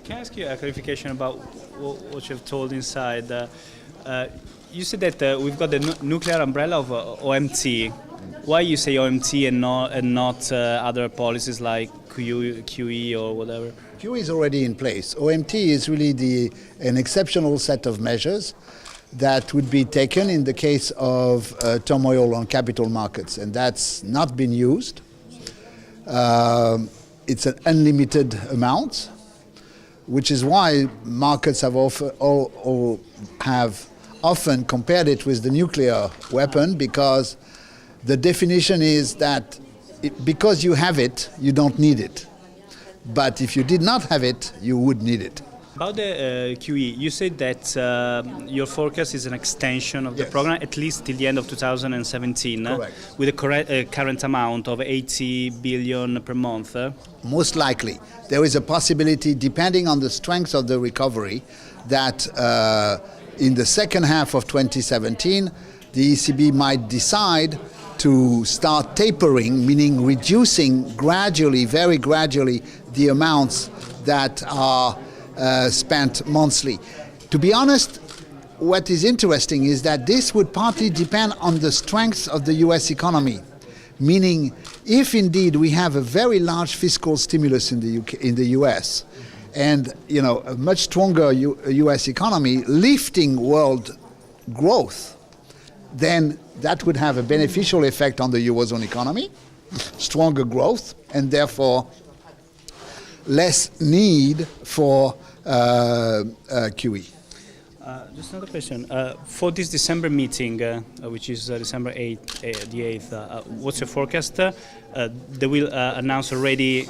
Can I ask you a clarification about what you've told inside? You said that we've got the nuclear umbrella of OMT. Why you say OMT and not other policies like QE or whatever? QE is already in place. OMT is really an exceptional set of measures that would be taken in the case of turmoil on capital markets, and that's not been used. It's an unlimited amount, which is why markets have often compared it with the nuclear weapon, because the definition is that because you have it, you don't need it. But if you did not have it, you would need it. About the QE, you said that your forecast is an extension of the program at least till the end of 2017, with a current amount of 80 billion per month. Most likely. There is a possibility, depending on the strength of the recovery, that in the second half of 2017, the ECB might decide to start tapering, meaning reducing gradually, very gradually, the amounts that are spent monthly. To be honest, what is interesting is that this would partly depend on the strength of the US economy, meaning if indeed we have a very large fiscal stimulus in the US and a much stronger US economy lifting world growth, then that would have a beneficial effect on the Eurozone economy, stronger growth, and therefore less need for QE. Just another question. For this December meeting, which is December 8th, what's your forecast? They will announce already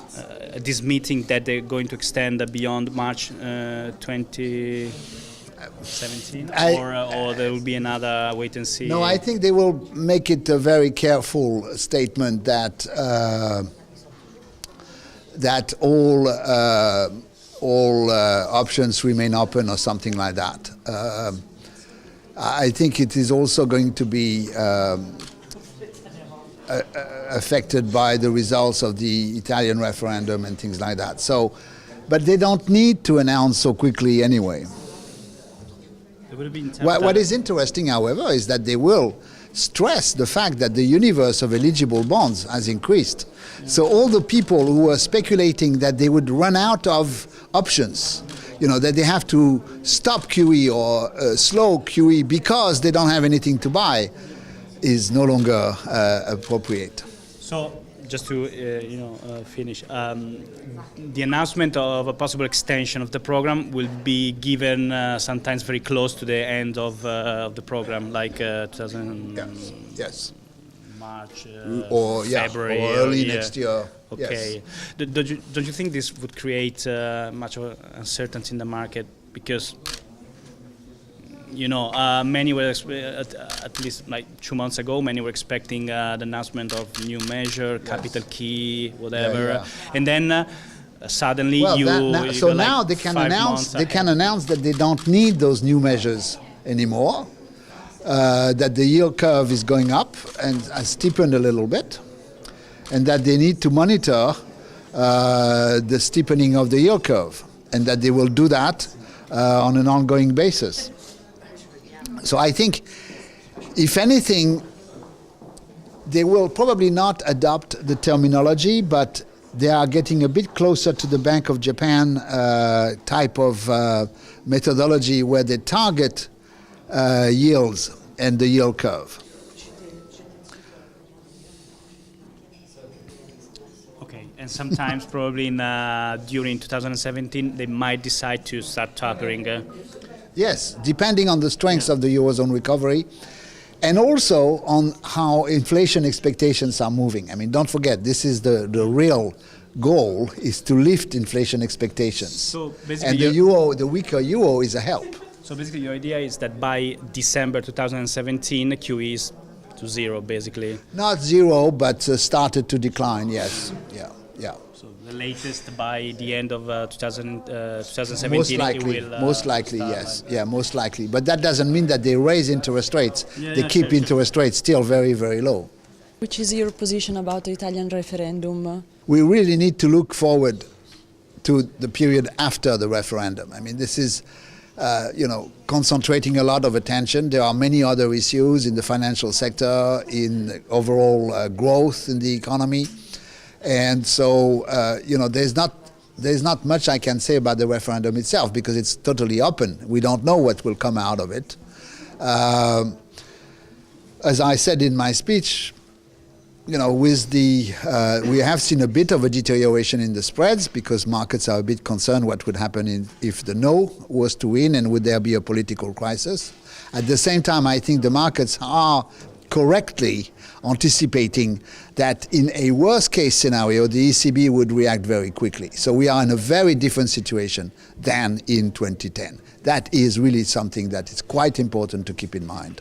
at this meeting that they're going to extend beyond March 2017, or there will be another wait and see? No, I think they will make it a very careful statement that that all options remain open or something like that. I think it is also going to be affected by the results of the Italian referendum and things like that. So, but they don't need to announce so quickly anyway. What is interesting, however, is that they will stress the fact that the universe of eligible bonds has increased. So all the people who were speculating that they would run out of options, that they have to stop QE or slow QE because they don't have anything to buy, is no longer appropriate. So, just to finish, the announcement of a possible extension of the program will be given sometimes very close to the end of the program, like 2000. Yes. March, February, or early next year. Okay. Yes. Don't you think this would create much of uncertainty in the market? Because many were at least like 2 months ago. Many were expecting the announcement of new measure, capital key, whatever, and then suddenly now they can announce that they don't need those new measures anymore. That the yield curve is going up and has steepened a little bit, and that they need to monitor the steepening of the yield curve, and that they will do that on an ongoing basis. So I think, if anything, they will probably not adopt the terminology, but they are getting a bit closer to the Bank of Japan type of methodology where they target yields and the yield curve. Okay, and sometimes probably during 2017 they might decide to start tapering. Yes, depending on the strength of the Eurozone recovery and also on how inflation expectations are moving. I mean, don't forget, this is the real goal, is to lift inflation expectations. So basically and the weaker euro is a help. So basically your idea is that by December 2017, QE is to zero, basically? Not zero, but started to decline, yes. Yeah. So the latest by the end of 2017, most likely, it will... most likely, yes. Yeah, most likely. But that doesn't mean that they raise interest rates. They keep interest rates still very, very low. Which is your position about the Italian referendum? We really need to look forward to the period after the referendum. I mean, this is concentrating a lot of attention. There are many other issues in the financial sector, in overall growth in the economy. And so, there's not much I can say about the referendum itself because it's totally open. We don't know what will come out of it. As I said in my speech, we have seen a bit of a deterioration in the spreads because markets are a bit concerned what would happen if the no was to win and would there be a political crisis. At the same time, I think the markets are correctly anticipating that in a worst case scenario, the ECB would react very quickly. So we are in a very different situation than in 2010. That is really something that is quite important to keep in mind.